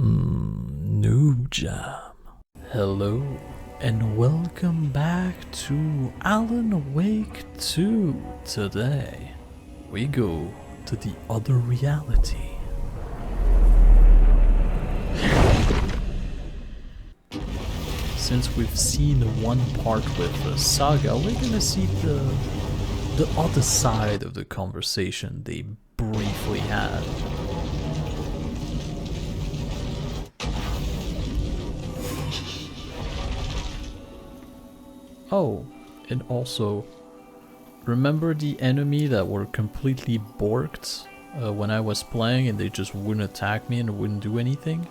Noob Jam. Hello and welcome back to Alan Wake 2. Today we go to the other reality. Since we've seen one part with Saga, we're gonna see the other side of the conversation they briefly had. Oh, and also, remember the enemy that were completely borked when I was playing and they just wouldn't attack me and wouldn't do anything?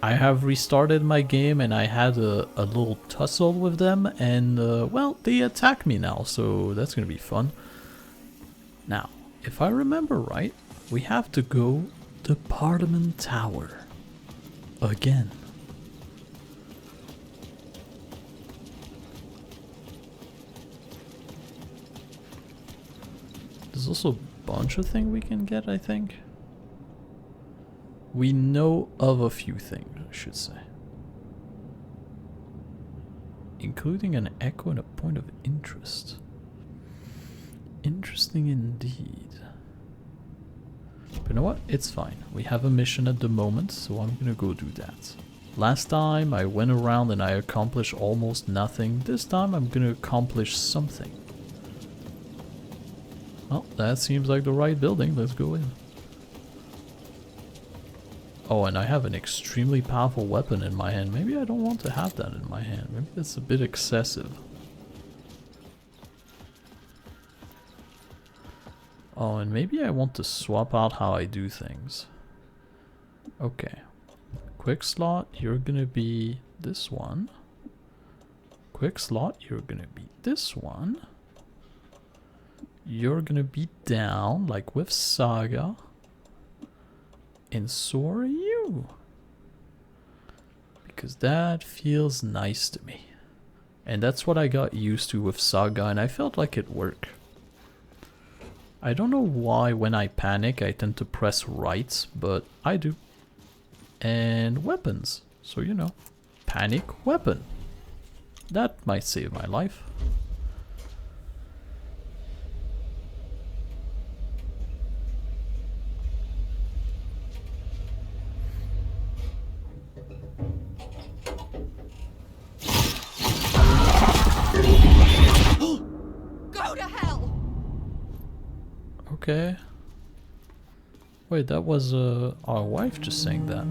I have restarted my game and I had a little tussle with them and, well, they attack me now, so that's gonna be fun. Now, if I remember right, we have to go to Parliament Tower. Again. There's also a bunch of things we can get, I think. We know of a few things, I should say. Including an echo and a point of interest. Interesting indeed. But you know what? It's fine. We have a mission at the moment, so I'm gonna go do that. Last time I went around and I accomplished almost nothing. This time I'm gonna accomplish something. Well, that seems like the right building. Let's go in. Oh, and I have an extremely powerful weapon in my hand. Maybe I don't want to have that in my hand. Maybe that's a bit excessive. Oh, and maybe I want to swap out how I do things. Okay. Quick slot, you're gonna be this one. Quick slot, you're gonna be this one. You're gonna be down, like with Saga. And so are you. Because that feels nice to me. And that's what I got used to with Saga, and I felt like it worked. I don't know why when I panic I tend to press right, but I do. And weapons. So, you know, panic weapon. That might save my life. Okay. Wait, that was our wife just saying that.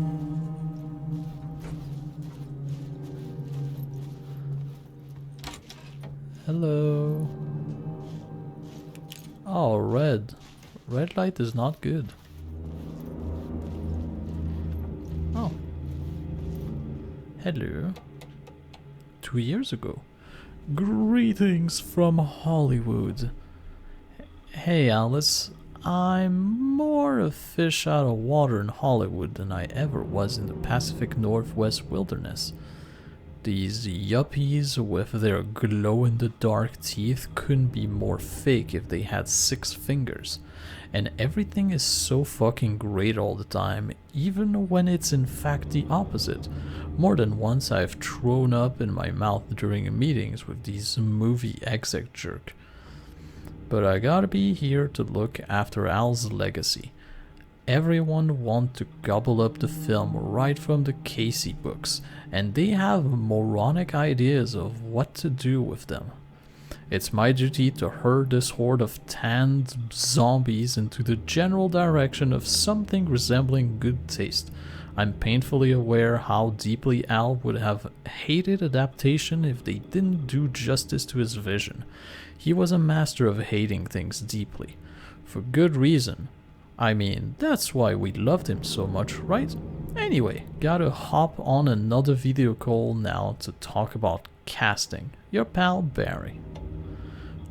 Hello. Oh, red. Red light is not good. Oh. Hello. 2 years ago. Greetings from Hollywood. Hey Alice, I'm more a fish out of water in Hollywood than I ever was in the Pacific Northwest wilderness. These yuppies with their glow-in-the-dark teeth couldn't be more fake if they had 6 fingers. And everything is so fucking great all the time, even when it's in fact the opposite. More than once I've thrown up in my mouth during meetings with these movie exec jerk. But I gotta be here to look after Al's legacy. Everyone wants to gobble up the film right from the Casey books, and they have moronic ideas of what to do with them. It's my duty to herd this horde of tanned zombies into the general direction of something resembling good taste. I'm painfully aware how deeply Al would have hated adaptation if they didn't do justice to his vision. He was a master of hating things deeply. For good reason. I mean, that's why we loved him so much, right? Anyway, gotta hop on another video call now to talk about casting. Your pal Barry.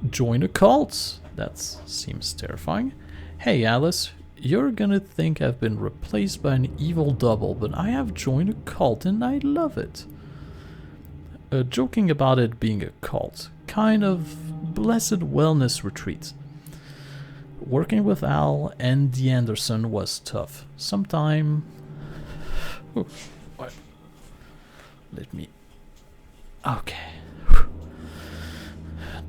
Join a cult! That seems terrifying. Hey Alice, you're gonna think I've been replaced by an evil double, but I have joined a cult and I love it. Joking about it being a cult. Kind of blessed wellness retreat. Working with Al and the Anderson was tough. Sometimes Ooh, what? Let me... Okay.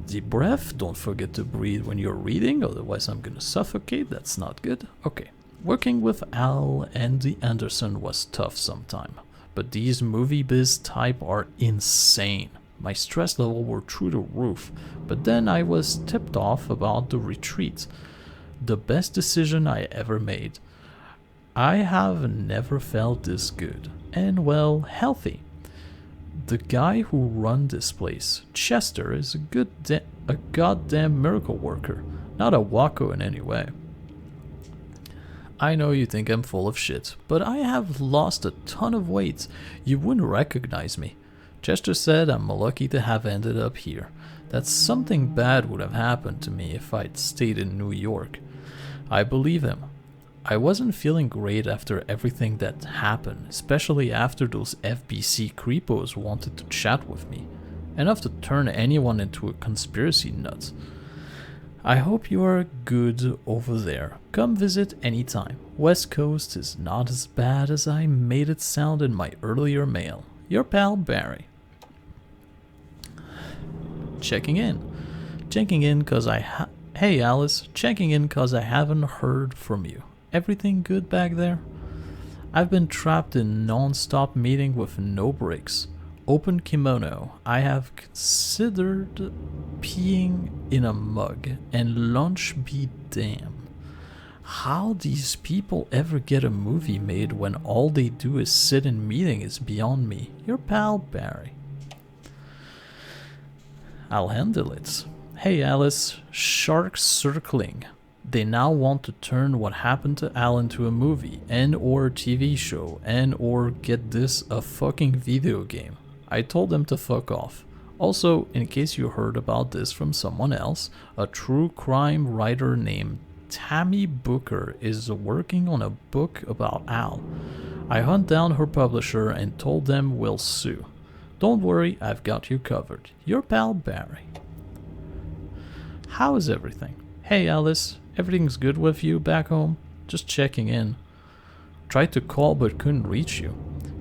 Deep breath. Don't forget to breathe when you're reading, otherwise I'm gonna suffocate. That's not good. Okay. Working with Al and the Anderson was tough sometime, but these movie biz type are insane. My stress level were through the roof, but then I was tipped off about the retreat. The best decision I ever made. I have never felt this good and, well, healthy. The guy who run this place, Chester, is a goddamn miracle worker, not a wacko in any way. I know you think I'm full of shit, but I have lost a ton of weight. You wouldn't recognize me. Chester said I'm lucky to have ended up here, that something bad would have happened to me if I'd stayed in New York. I believe him. I wasn't feeling great after everything that happened, especially after those FBC creepos wanted to chat with me. Enough to turn anyone into a conspiracy nut. I hope you are good over there. Come visit anytime. West Coast is not as bad as I made it sound in my earlier mail. Your pal Barry. Checking in. Hey Alice, checking in cause I haven't heard from you. Everything good back there? I've been trapped in non-stop meeting with no breaks. Open kimono. I have considered peeing in a mug, and lunch be damned. How these people ever get a movie made when all they do is sit in meeting is beyond me. Your pal Barry. I'll handle it. Hey Alice, sharks circling. They now want to turn what happened to Al into a movie and or TV show and or get this a fucking video game. I told them to fuck off. Also, in case you heard about this from someone else, a true crime writer named Tammy Booker is working on a book about Al. I hunt down her publisher and told them we'll sue. Don't worry, I've got you covered. Your pal Barry. How is everything? Hey Alice, everything's good with you back home? Just checking in. Tried to call but couldn't reach you.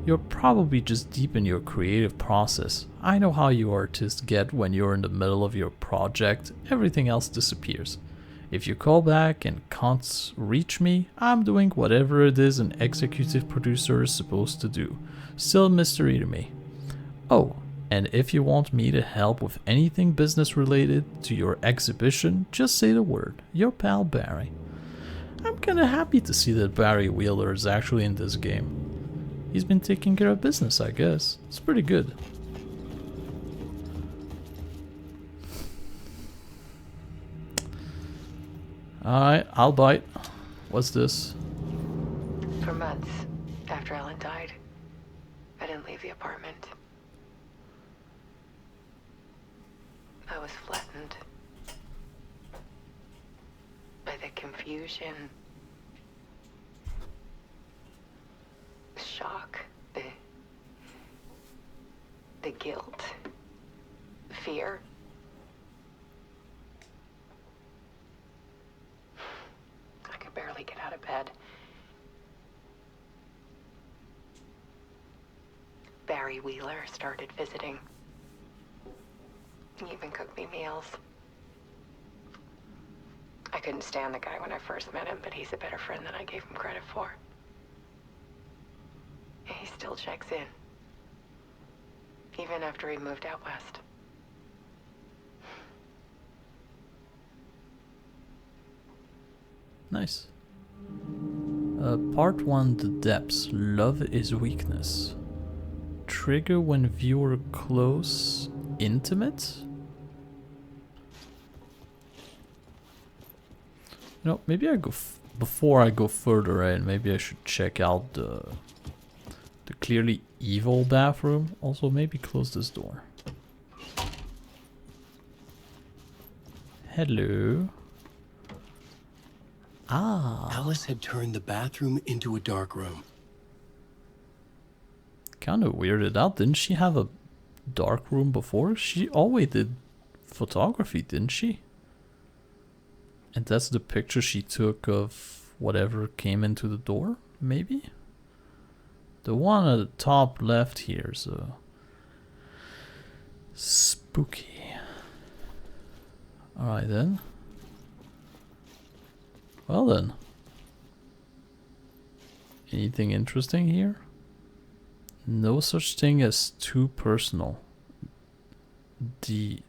You're probably just deep in your creative process. I know how you artists get when you're in the middle of your project, everything else disappears. If you call back and can't reach me, I'm doing whatever it is an executive producer is supposed to do. Still a mystery to me. Oh, and if you want me to help with anything business related to your exhibition, just say the word. Your pal Barry. I'm kinda happy to see that Barry Wheeler is actually in this game. He's been taking care of business, I guess. It's pretty good. Alright, I'll bite. What's this? For months after Ellen died, I didn't leave the apartment. I was flattened by the confusion, the shock, the guilt, fear. I could barely get out of bed. Barry Wheeler started visiting. He even cooked me meals. I couldn't stand the guy when I first met him, but he's a better friend than I gave him credit for. And he still checks in, even after he moved out west. Nice. Part 1, The Depths. Love is weakness. Trigger when viewer close, intimate? You know, maybe I go before I go further in, maybe I should check out the clearly evil bathroom. Also, maybe close this door. Hello. Ah. Alice had turned the bathroom into a dark room. Kind of weirded out. Didn't she have a dark room before? She always did photography, didn't she? And that's the picture she took of whatever came into the door, maybe? The one at the top left here, so spooky. Alright then. Well then. Anything interesting here? No such thing as too personal. The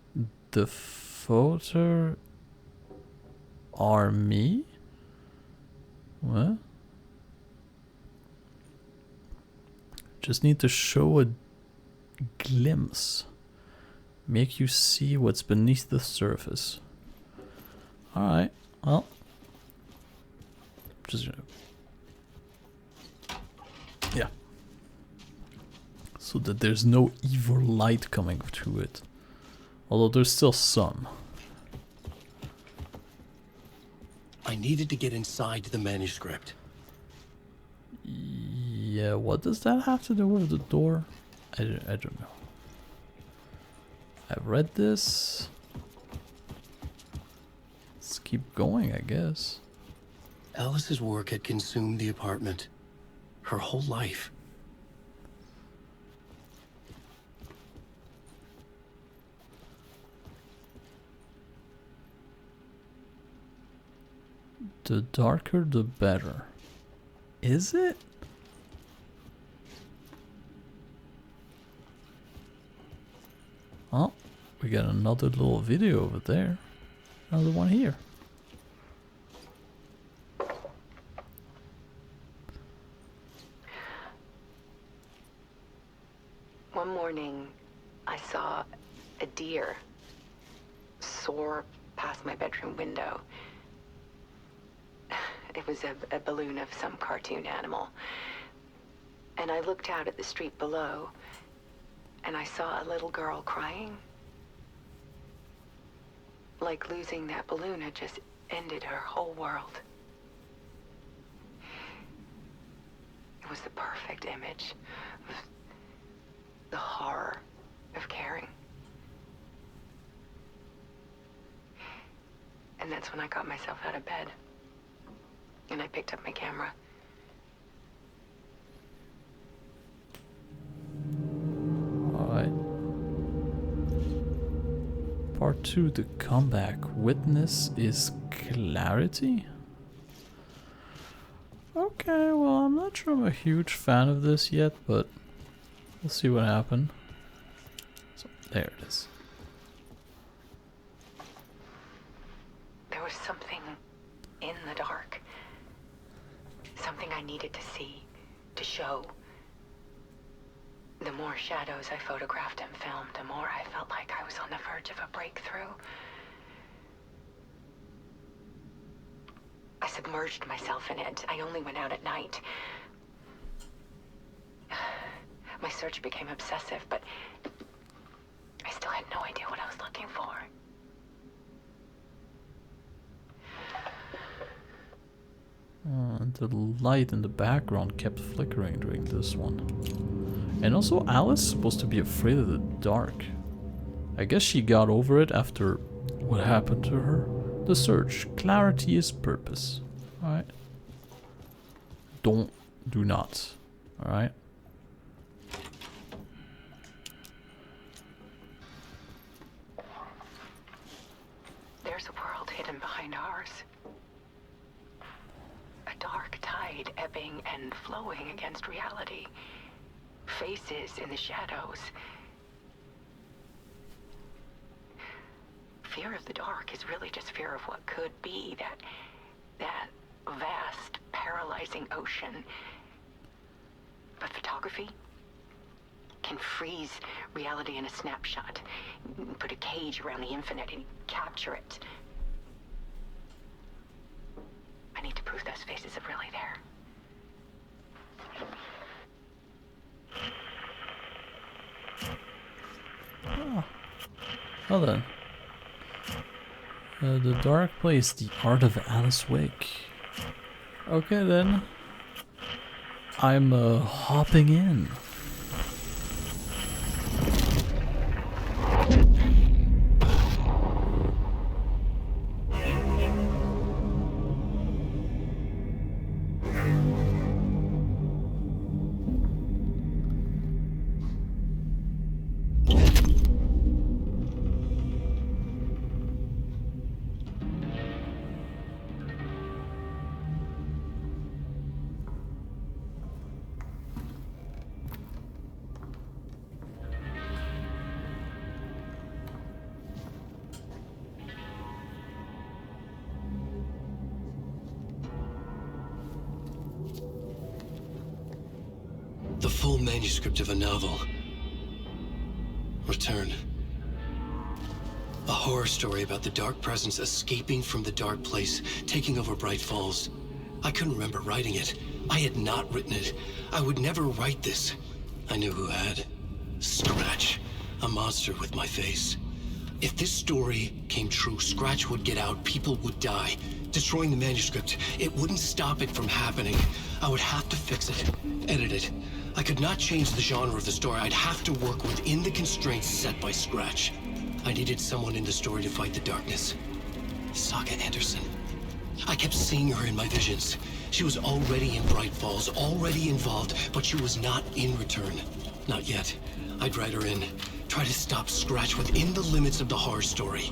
photo are me? What? Just need to show a glimpse. Make you see what's beneath the surface. Alright, well. Just gonna... Yeah. So that there's no evil light coming to it. Although there's still some. I needed to get inside the manuscript. Yeah, what does that have to do with the door? I don't know. I've read this. Let's keep going, I guess. Alice's work had consumed the apartment. Her whole life. The darker the better. Is it? Oh, we got another little video over there. Another one here. One morning, I saw a deer soar past my bedroom window. It was a balloon of some cartoon animal. And I looked out at the street below, and I saw a little girl crying. Like losing that balloon had just ended her whole world. It was the perfect image of the horror of caring. And that's when I got myself out of bed. And I picked up my camera. Alright. Part 2, the comeback. Witness is clarity? Okay, well, I'm not sure I'm a huge fan of this yet, but we'll see what happens. So, there it is. There was something in the dark. Something I needed to see, to show. The more shadows I photographed and filmed, the more I felt like I was on the verge of a breakthrough. I submerged myself in it. I only went out at night. My search became obsessive, but I still had no idea what I was looking for. The light in the background kept flickering during this one. And also, Alice is supposed to be afraid of the dark. I guess she got over it after what happened to her. The search. Clarity is purpose. Alright. Do not. Alright. There's a world hidden behind ours. A dark tide ebbing and flowing against reality. Faces in the shadows. Fear of the dark is really just fear of what could be, that vast, paralyzing ocean. But photography can freeze reality in a snapshot, put a cage around the infinite and capture it. I need to prove those faces are really there. Oh. Well then. The Dark Place, the Art of Alice Wake. Okay then. I'm hopping in. The full manuscript of a novel. Return. A horror story about the dark presence escaping from the dark place, taking over Bright Falls. I couldn't remember writing it. I had not written it. I would never write this. I knew who had. Scratch. A monster with my face. If this story came true, Scratch would get out, people would die. Destroying the manuscript, it wouldn't stop it from happening. I would have to fix it, edit it. I could not change the genre of the story. I'd have to work within the constraints set by Scratch. I needed someone in the story to fight the darkness. Saga Anderson. I kept seeing her in my visions. She was already in Bright Falls, already involved, but she was not in Return. Not yet. I'd write her in. Try to stop Scratch within the limits of the horror story.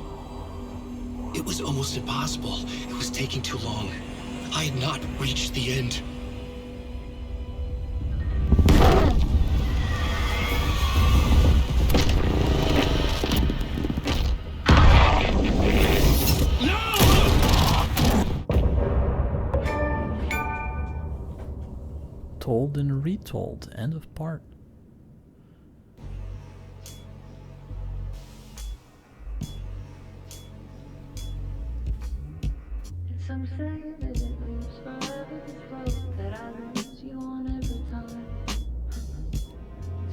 It was almost impossible. It was taking too long. I had not reached the end. Told and retold. End of part. Some say that it moves forever, this road that I lose you on every time.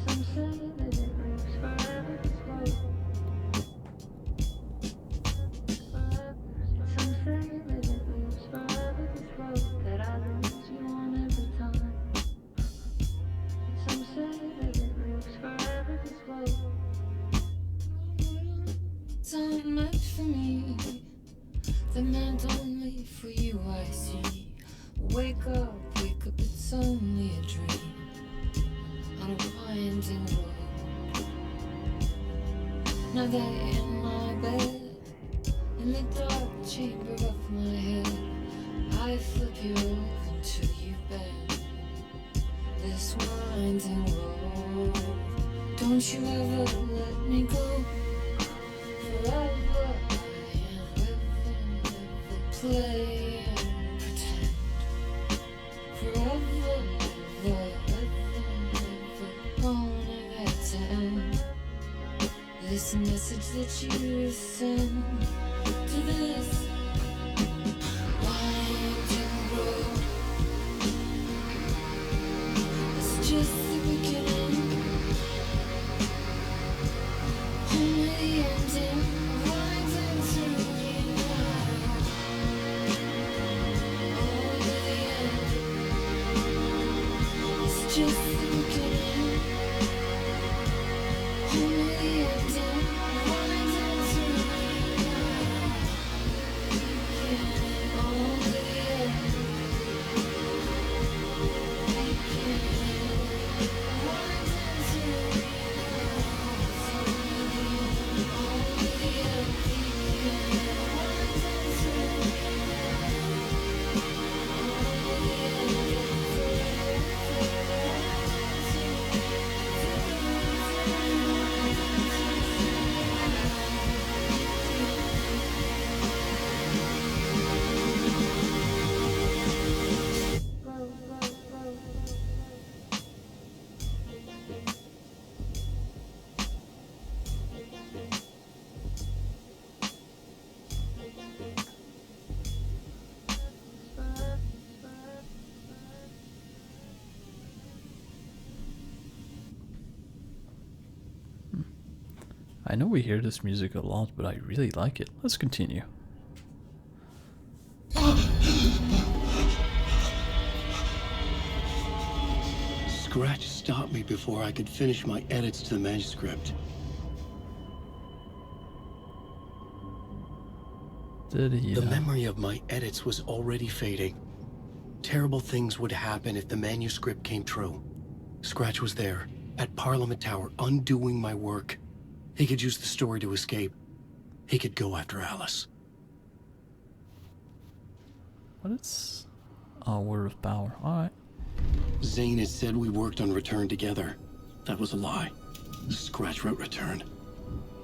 Some say that it moves forever, this road. Some say that it moves forever, this road that I lose you on every time. Some say that it moves forever, this road. So much for me. The meant only for you, I see. Wake up, it's only a dream on a winding road. Now that in my bed, in the dark chamber of my head, I flip you over till you bend. This winding road, don't you ever let me go. Forever play and pretend. Forever, won't get to end. This message that you send to this winding road, it's just the beginning, only the ending. Winding through me now. Just the beginning, only the ending. Winding through me now. Only the ending. Winding through me now. Only the ending. Winding through me I know we hear this music a lot, but I really like it. Let's continue. Scratch stopped me before I could finish my edits to the manuscript. Did he? The memory of my edits was already fading. Terrible things would happen if the manuscript came true. Scratch was there, at Parliament Tower, undoing my work. He could use the story to escape. He could go after Alice. What is... Oh, Word of Power. Alright. Zane had said we worked on Return together. That was a lie. Scratch wrote Return.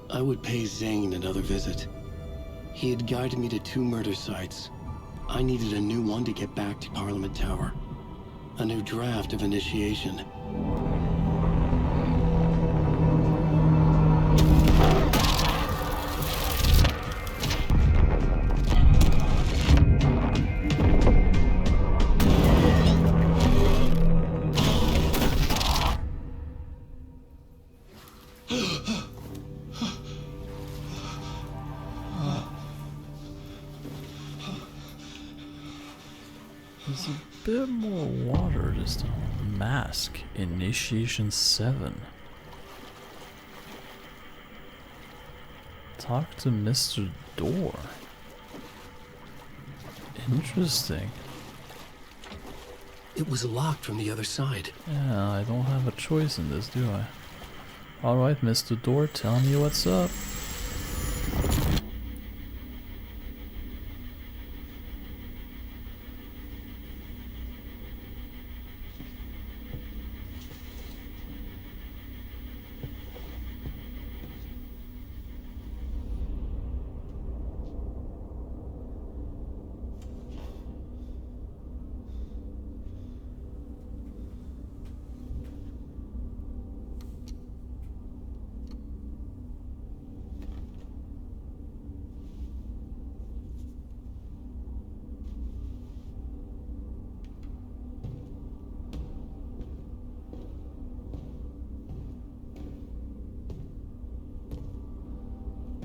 I would pay Zane another visit. He had guided me to 2 murder sites. I needed a new one to get back to Parliament Tower. A new draft of Initiation. bit more water this time. Mask. Initiation 7. Talk to Mr. Door. Interesting. It was locked from the other side. Yeah, I don't have a choice in this, do I? Alright, Mr. Door, tell me what's up.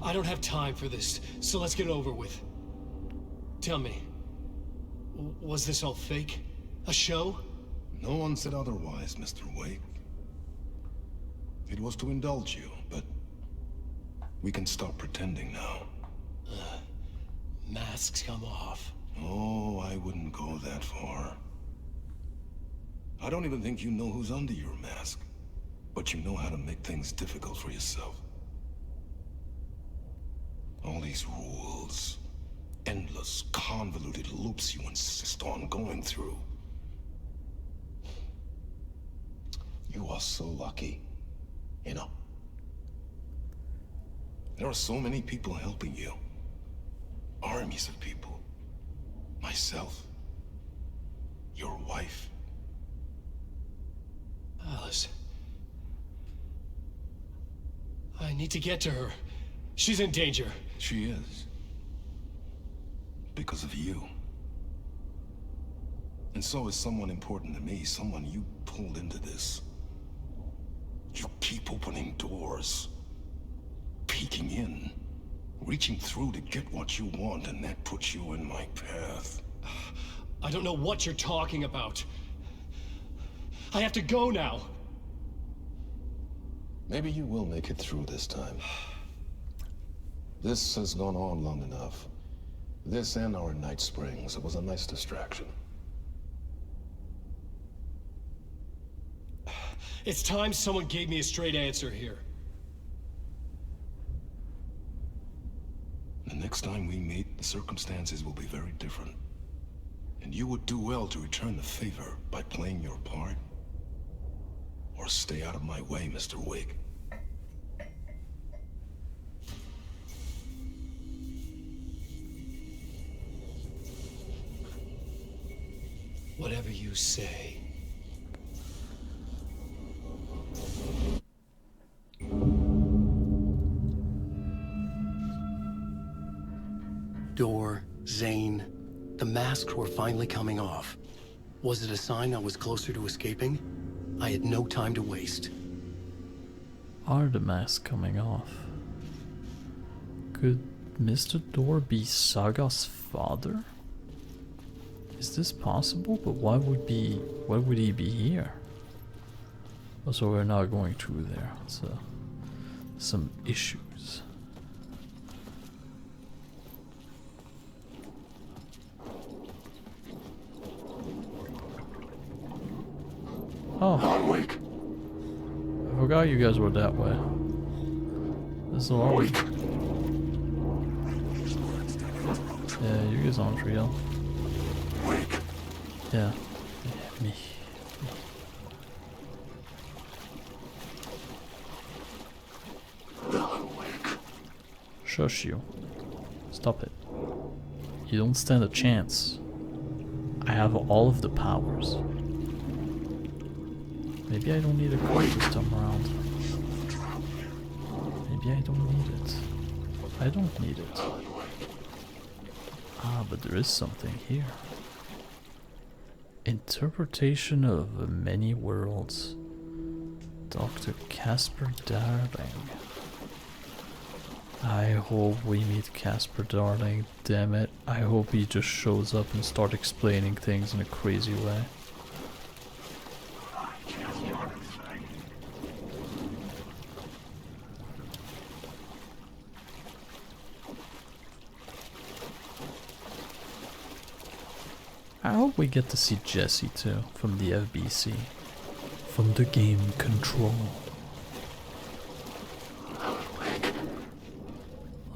I don't have time for this, so let's get it over with. Tell me, was this all fake? A show? No one said otherwise, Mr. Wake. It was to indulge you, but we can stop pretending now. Masks come off. Oh, I wouldn't go that far. I don't even think you know who's under your mask, but you know how to make things difficult for yourself. All these rules, endless, convoluted loops you insist on going through. You are so lucky, you know. There are so many people helping you. Armies of people. Myself. Your wife. Alice. I need to get to her. She's in danger. She is. Because of you. And so is someone important to me, someone you pulled into this. You keep opening doors. Peeking in. Reaching through to get what you want, and that puts you in my path. I don't know what you're talking about. I have to go now. Maybe you will make it through this time. This has gone on long enough. This and our Night Springs. It was a nice distraction. It's time someone gave me a straight answer here. The next time we meet, the circumstances will be very different. And you would do well to return the favor by playing your part. Or stay out of my way, Mr. Wake. Whatever you say. Door, Zane, the masks were finally coming off. Was it a sign I was closer to escaping? I had no time to waste. Are the masks coming off? Could Mr. Door be Saga's father? Is this possible? But why would he be here? Also, we're not going through there, so some issues. Oh, Wake. I forgot you guys were that way. This is all. Yeah, you guys aren't real. Wake. Yeah, me. Shush you. Stop it. You don't stand a chance. I have all of the powers. Maybe I don't need a code this time around. Maybe I don't need it. I don't need it. Ah, but there is something here. Interpretation of many worlds. Dr. Casper Darling. I hope we meet Casper, darling. Damn it. I hope he just shows up and start explaining things in a crazy way. I hope we get to see Jesse too, from the FBC. From the game Control.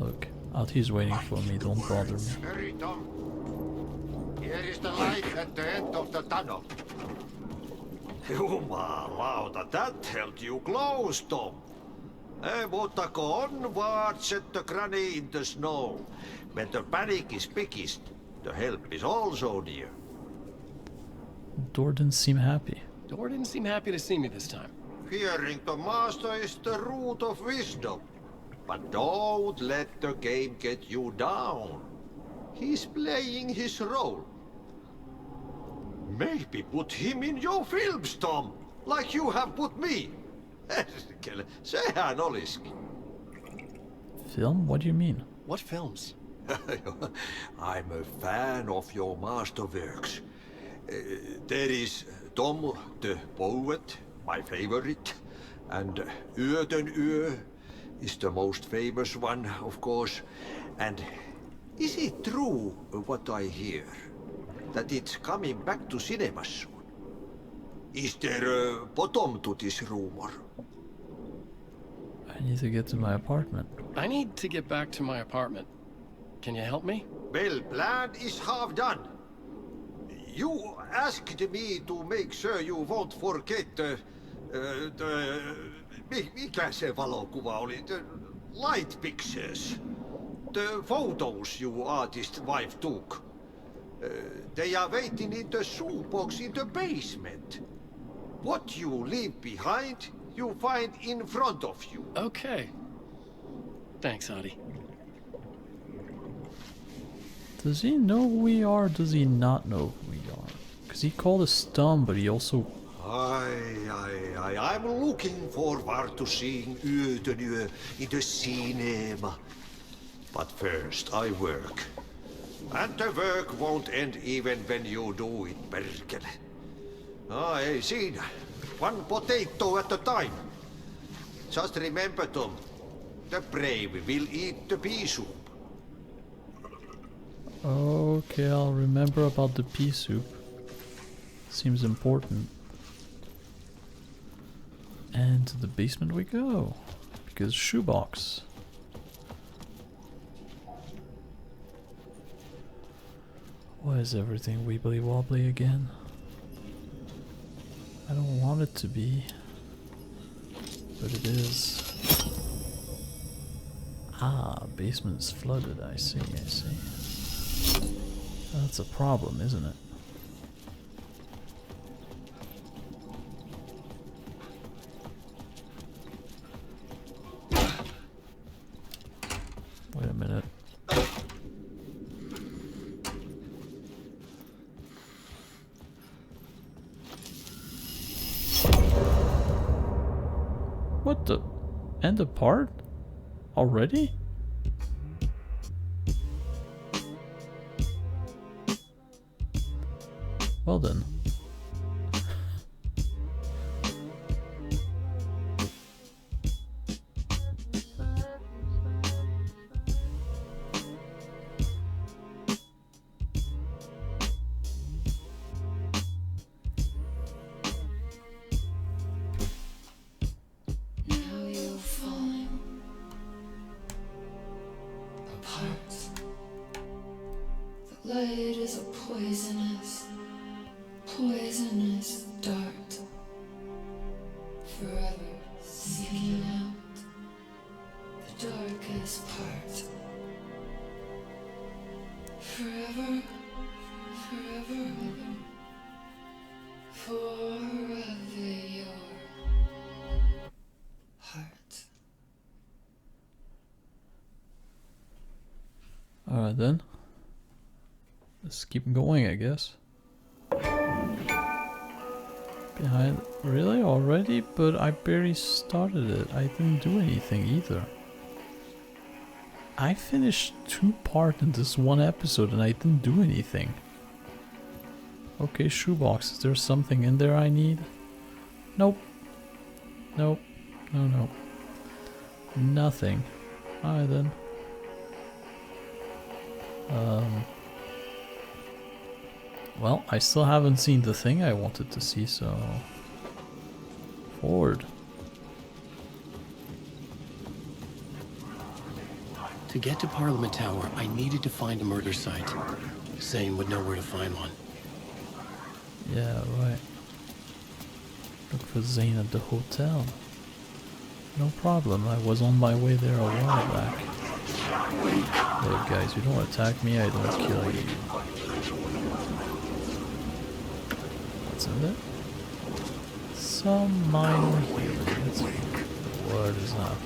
Look, out he's waiting for me, don't bother me. Hurry, Tom. Here is the light at the end of the tunnel. Jumalauta, that held you close, Tom. Mutta go onward, set the granny in the snow. When the panic is biggest, the help is also near. Door didn't seem happy. Door didn't seem happy to see me this time. Fearing the master is the root of wisdom. But don't let the game get you down. He's playing his role. Maybe put him in your films, Tom, like you have put me. Sehän olisikin. Film? What do you mean? What films? I'm a fan of your masterworks. There is Tom the Poet, my favorite, and Yöden Yö is the most famous one, of course. And is it true what I hear, that it's coming back to cinemas soon? Is there a bottom to this rumor? I need to get to my apartment. I need to get back to my apartment. Can you help me? Well, plan is half done. You asked me to make sure you won't forget mikä se valokuva oli? The light pictures. The photos you artist wife took. They are waiting in the shoebox in the basement. What you leave behind, you find in front of you. Okay. Thanks, Adi. Does he know who we are? Does he not know who we are? Because he called us dumb, but he also... I'm looking forward to seeing Yöden Yö in the cinema. But first I work. And the work won't end even when you do it, perkele. Ei siinä. One potato at a time. Just remember, Tom, the brave will eat the pea soup. Okay, I'll remember about the pea soup. Seems important. And to the basement we go. Because shoebox. Why is everything wibbly wobbly again? I don't want it to be. But it is. Ah, basement's flooded, I see. That's a problem, isn't it? Wait a minute. What the? End apart? Already? Well then. Now you're falling apart. The light is a poisonous dart, forever seeking out the darkest part. Forever, your heart. Alright then. Let's keep going, I guess. Behind, really already? But I barely started it. I didn't do anything either. I finished 2 parts in this one episode and I didn't do anything. Okay, shoebox. Is there something in there I need? Nope. Nope. No. Nothing. Alright then. Well, I still haven't seen the thing I wanted to see, so... Forward. To get to Parliament Tower, I needed to find a murder site. Zane would know where to find one. Yeah, right. Look for Zane at the hotel. No problem, I was on my way there a while back. Look guys, you don't attack me, I don't kill you. What's in there? Some minor healing. That's what is that?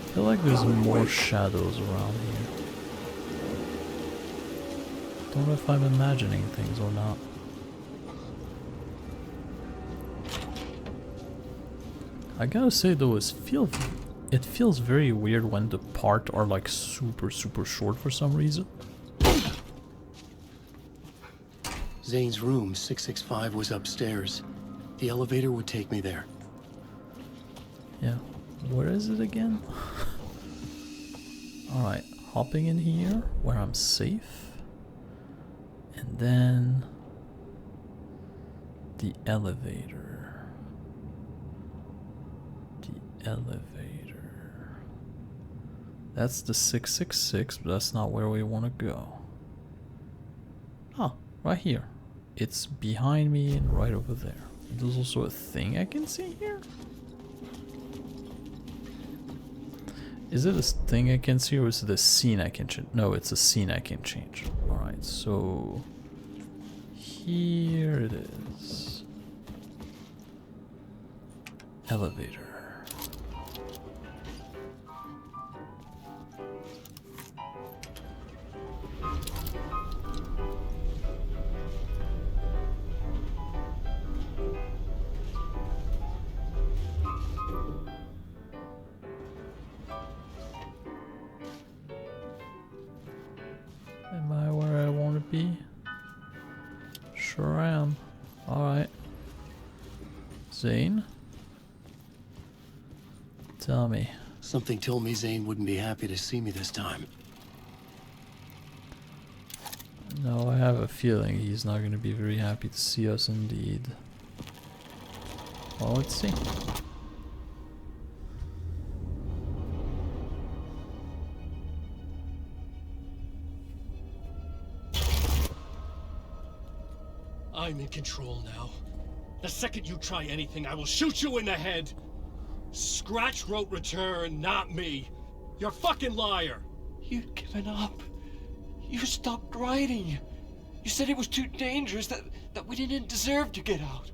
I feel like there's more shadows around here. Don't know if I'm imagining things or not. I gotta say though, it feels very weird when the parts are like super short for some reason. Zane's room, 665, was upstairs. The elevator would take me there. Yeah. Where is it again? Alright, hopping in here where I'm safe. And then the elevator. The elevator. That's the 666, but that's not where we want to go. Oh, right here. It's behind me and right over there. There's also a thing I can see here. Is it a thing I can see or is it a scene I can change? No, it's a scene I can change. Alright, so here it is. Elevator. Am I where I want to be? Sure am. Alright. Zane? Tell me. Something told me Zane wouldn't be happy to see me this time. No, I have a feeling he's not going to be very happy to see us indeed. Well, let's see. I'm in control now. The second you try anything, I will shoot you in the head. Scratch wrote return, not me. You're a fucking liar. You'd given up. You stopped writing. You said it was too dangerous, that we didn't deserve to get out.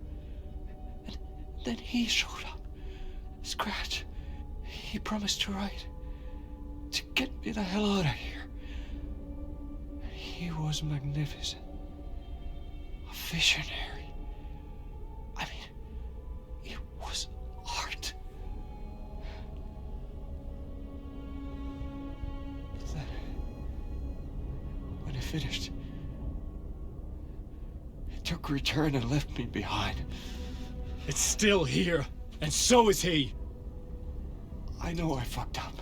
And then he showed up. Scratch. He promised to write. To get me the hell out of here. He was magnificent. A visionary. I mean, it was art. But then, when it finished, it took a return and left me behind. It's still here, and so is he. I know I fucked up.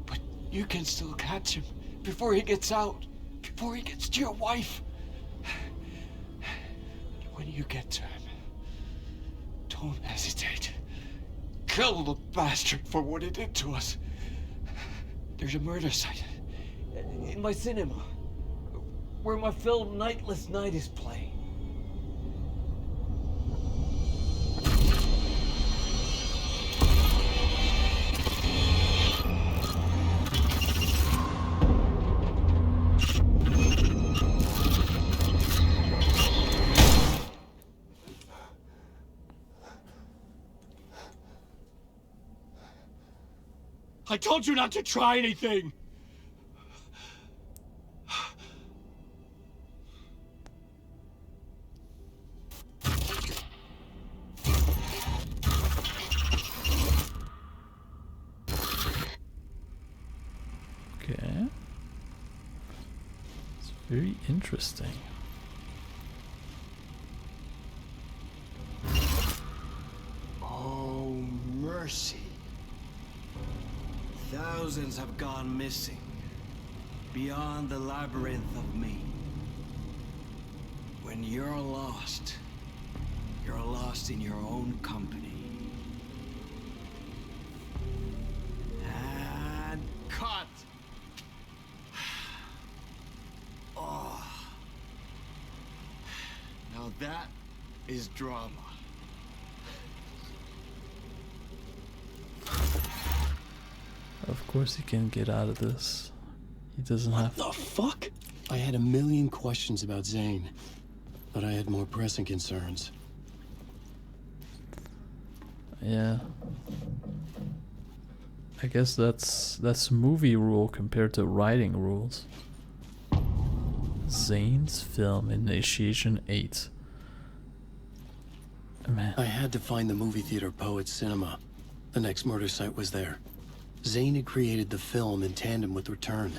But you can still catch him before he gets out. Before he gets to your wife. And when you get to him, don't hesitate. Kill the bastard for what he did to us. There's a murder site in my cinema where my film Nightless Night is playing. I told you not to try anything! Very interesting. Oh, mercy. Thousands have gone missing. Beyond the labyrinth of me. When you're lost in your own company. And cut! Oh. Now that is drama. Of course he can get out of this. He doesn't have... What the fuck? I had a million questions about Zane, but I had more pressing concerns. Yeah. I guess that's movie rule compared to writing rules. Zane's film Initiation 8. Man. I had to find the movie theater Poet Cinema. The next murder site was there. Zane had created the film in tandem with Return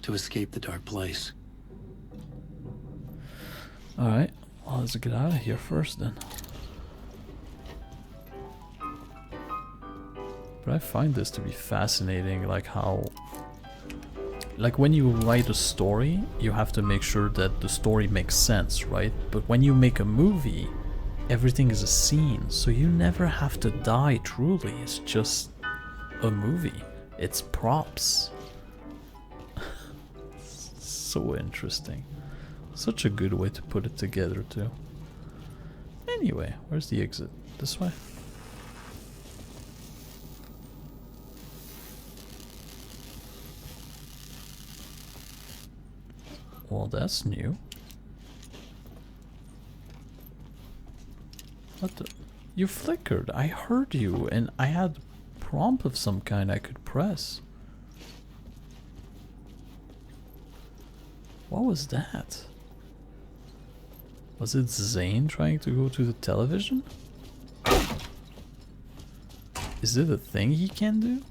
to escape the dark place. Alright, well, let's get out of here first then. But I find this to be fascinating, like how... Like when you write a story, you have to make sure that the story makes sense, right? But when you make a movie, everything is a scene, so you never have to die truly. It's just a movie. It's props. So interesting. Such a good way to put it together too. Anyway, where's the exit? This way? Well, that's new. What the? You flickered. I heard you, and I had a prompt of some kind I could press. What was that? Was it Zane trying to go to the television? Is it a thing he can do?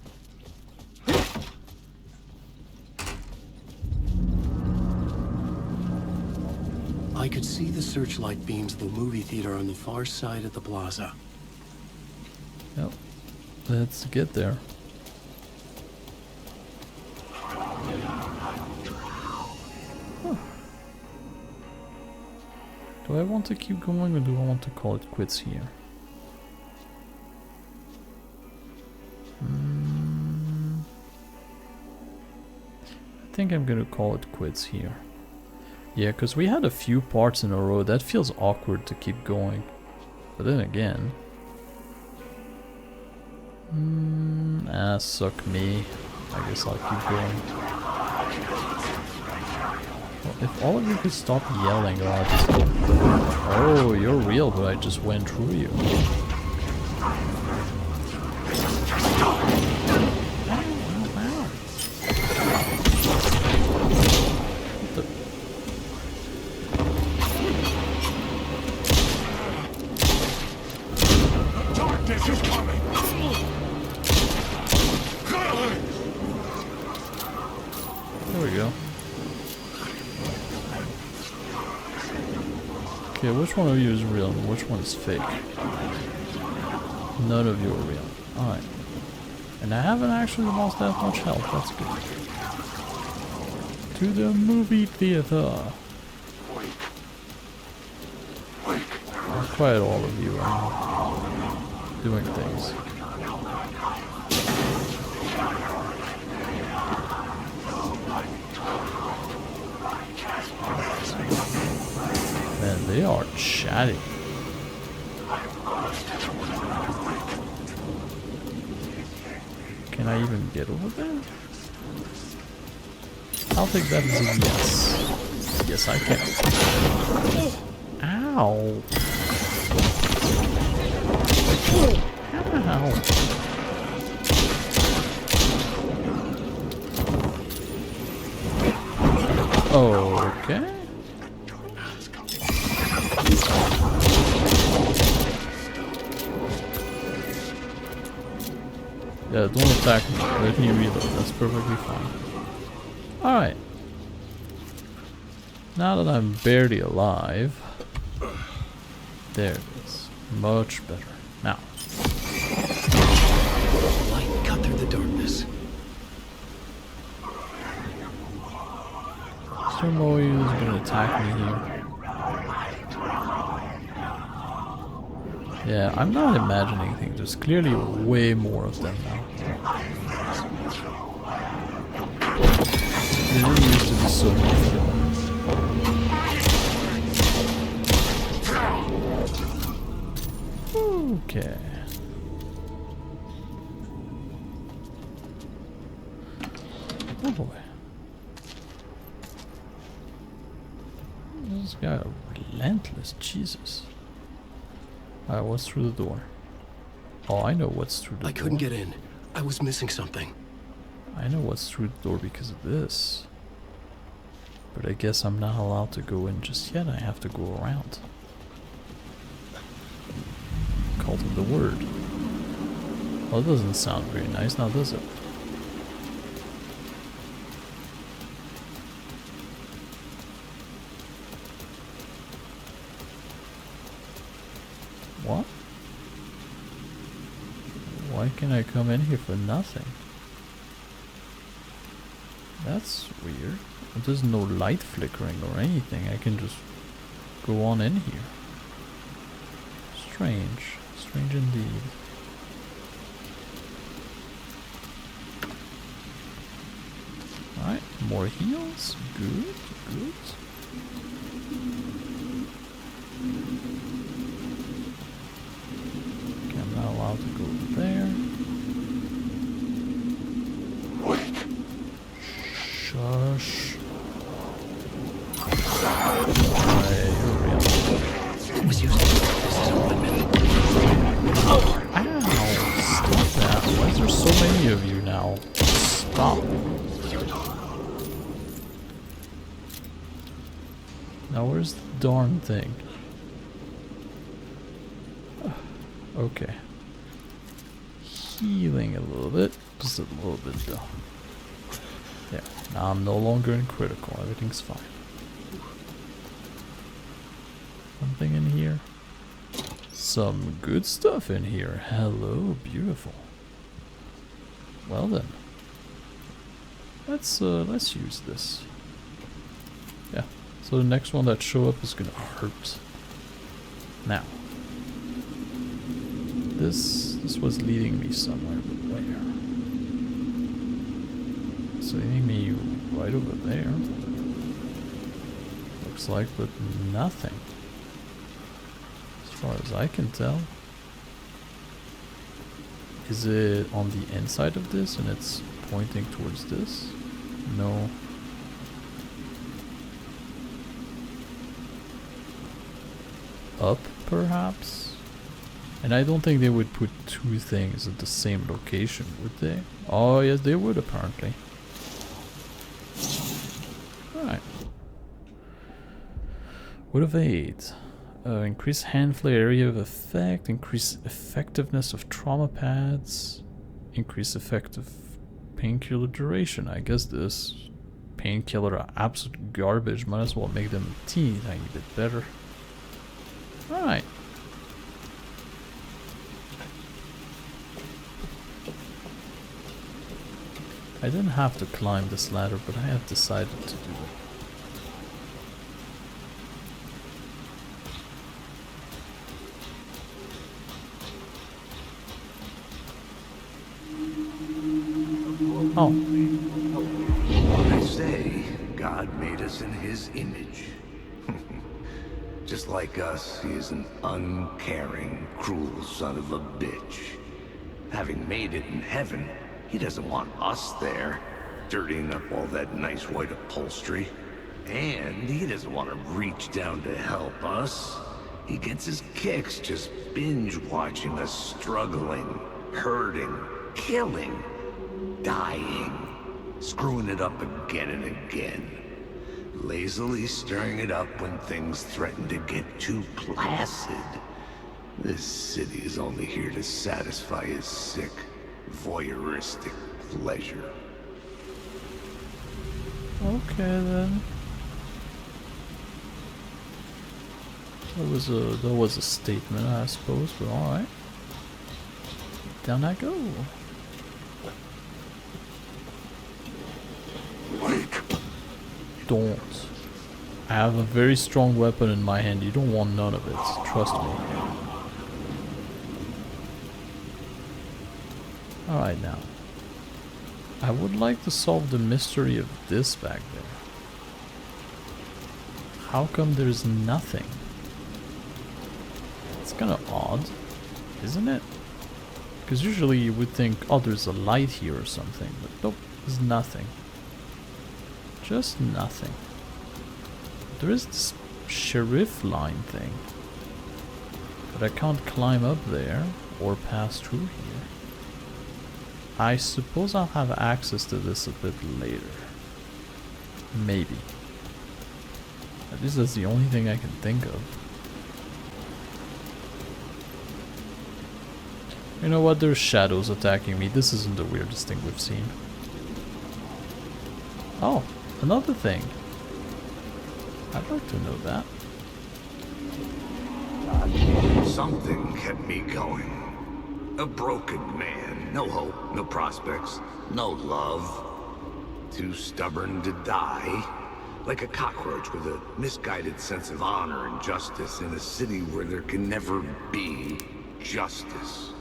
I could see the searchlight beams of the movie theater on the far side of the plaza. Yep. Let's get there. Huh. Do I want to keep going or do I want to call it quits here? I think I'm gonna call it quits here. Yeah, because we had a few parts in a row. That feels awkward to keep going. But then again... suck me. I guess I'll keep going. Well, if all of you could stop yelling or I'll just go... Oh, you're real, but I just went through you. Okay, which one of you is real and which one is fake? None of you are real. Alright. And I haven't actually lost that much health, that's good. To the movie theater. Quiet all of you, I'm doing things. Man, they are chatting. Can I even get over there? I'll take that as a yes. Yes, I can. Ow. Ow. Okay. Yeah, don't attack me. Let me reload. That's perfectly fine. Alright. Now that I'm barely alive. There it is. Much better. Now. Light cut through the darkness. Turmoil is gonna attack me here. Yeah, I'm not imagining things. There's clearly way more of them now. There didn't used to be so much of them. Okay. Oh boy. This guy is relentless, Jesus. Alright, what's through the door? Oh, I know what's through the door. I couldn't get in. I was missing something. I know what's through the door because of this. But I guess I'm not allowed to go in just yet. I have to go around. Cult of the Word. Well, it doesn't sound very nice now, does it? What? Why can I come in here for nothing? That's weird. There's no light flickering or anything. I can just go on in here. Strange. Strange indeed. Alright, more heals. Good, good. Okay, I'm not allowed to go over there. Shush. Alright, hurry up. It was used as a weapon. Ow! Stop that. Why is there so many of you now? Stop. Now where's the darn thing? Okay. Healing a little bit. Just a little bit though. Yeah. Now I'm no longer in critical. Everything's fine. Something in here. Some good stuff in here. Hello, beautiful. Well then. Let's use this. Yeah. So the next one that show up is gonna hurt. Now. This was leading me somewhere, but where? It's leading me right over there. Looks like, but nothing. As far as I can tell. Is it on the inside of this and it's pointing towards this? No. Up, perhaps? And I don't think they would put two things at the same location, would they? Oh, yes, they would, apparently. Alright. Wood of Aid. Increase hand flare area of effect. Increase effectiveness of trauma pads. Increase effective painkiller duration. I guess this painkiller are absolute garbage. Might as well make them a teeny tiny bit better. Alright. I didn't have to climb this ladder, but I have decided to do it. Oh. I say, God made us in his image. Just like us, he is an uncaring, cruel son of a bitch. Having made it in heaven, he doesn't want us there, dirtying up all that nice white upholstery. And he doesn't want to reach down to help us. He gets his kicks just binge watching us struggling, hurting, killing, dying, screwing it up again and again. Lazily stirring it up when things threaten to get too placid. This city is only here to satisfy his sick, voyeuristic pleasure. Okay then. That was a statement, I suppose, but alright. Down I go. Don't. I have a very strong weapon in my hand. You don't want none of it. Trust me. Alright now. I would like to solve the mystery of this back there. How come there's nothing? It's kind of odd, isn't it? Because usually you would think, oh, there's a light here or something, but nope, there's nothing. Just nothing. There is this sheriff line thing, but I can't climb up there or pass through here. I suppose I'll have access to this a bit later. Maybe. At least that's the only thing I can think of. You know what? There's shadows attacking me. This isn't the weirdest thing we've seen. Oh, another thing. I'd like to know that. Something kept me going. A broken man. No hope, no prospects, no love. Too stubborn to die. Like a cockroach with a misguided sense of honor and justice in a city where there can never be justice.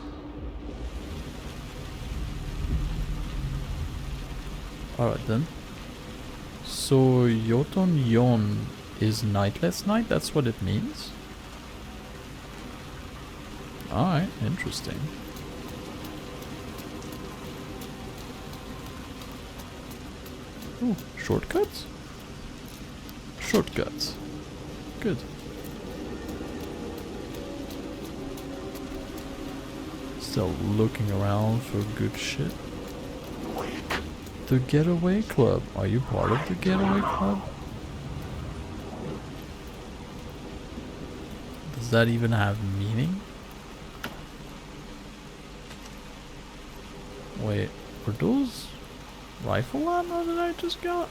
Alright then. So Yoton Yon is nightless night? That's what it means? Alright, interesting. Oh, shortcuts? Shortcuts. Good. Still looking around for good shit. The Getaway Club. Are you part of the Getaway Club? Does that even have meaning? Wait, were those rifle ammo that I just got?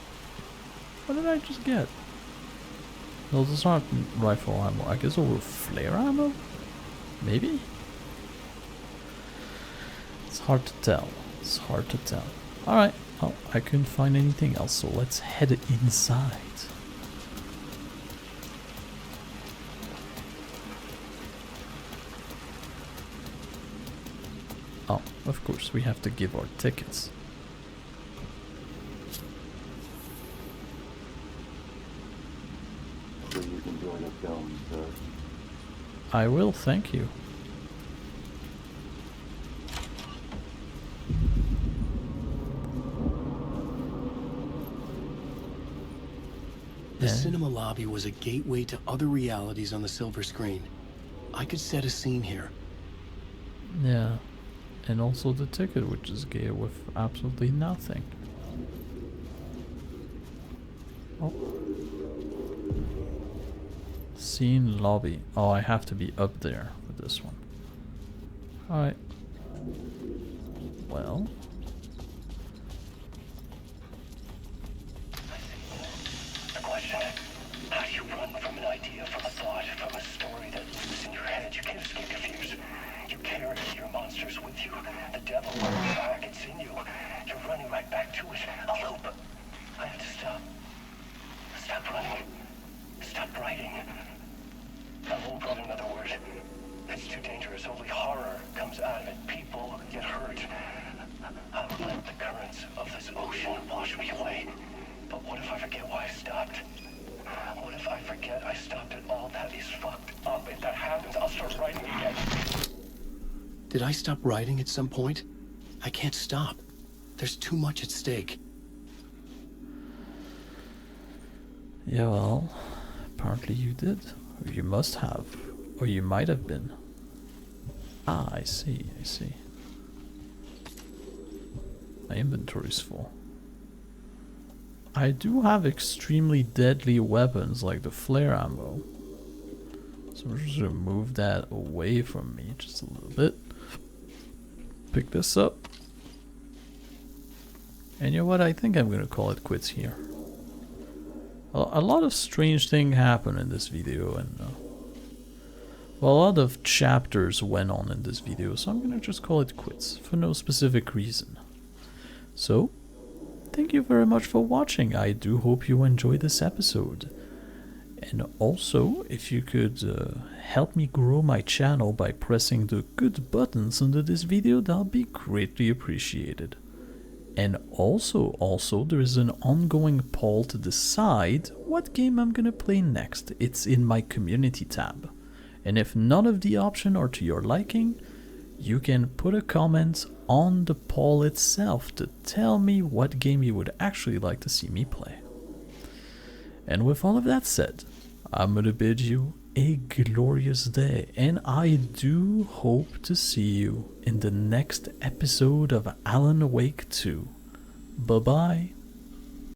What did I just get? No, those aren't rifle ammo. I guess those were flare ammo? Maybe? It's hard to tell. It's hard to tell. Alright. Oh, I couldn't find anything else, so let's head inside. Oh, of course, we have to give our tickets. So you can join a film, sir. I will, thank you. The cinema lobby was a gateway to other realities on the silver screen. I could set a scene here. Yeah, and also the ticket, which is gay with absolutely nothing. Oh. Scene lobby. Oh, I have to be up there for this one. Alright. Well. How do you run from an idea, from a thought, from a story that lives in your head? You can't escape confused. You carry your monsters with you. The devil runs back, it's in you. You're running right back to it. A loop. I have to stop. Stop running. Stop writing. I won't go to another word. It's too dangerous. Only horror comes out of it. People get hurt. I'll let the currents of this ocean wash me away. But what if I forget why I stopped? What if I forget I stopped at all? That is fucked up. If that happens, I'll start writing again. Did I stop writing at some point? I can't stop. There's too much at stake. Yeah, well, apparently you did. Or you must have. Or you might have been. Ah, I see, I see. My inventory's full. I do have extremely deadly weapons like the flare ammo. So I'm just gonna move that away from me just a little bit. Pick this up. And you know what? I think I'm gonna call it quits here. A lot of strange things happen in this video, and Well, a lot of chapters went on in this video, so I'm gonna just call it quits for no specific reason. So, thank you very much for watching. I do hope you enjoyed this episode. And also, if you could help me grow my channel by pressing the good buttons under this video, that'll be greatly appreciated. And also, there is an ongoing poll to decide what game I'm gonna play next. It's in my community tab. And if none of the options are to your liking, you can put a comment on the poll itself to tell me what game you would actually like to see me play. And with all of that said, I'm gonna bid you a glorious day, and I do hope to see you in the next episode of Alan Wake 2. Bye bye.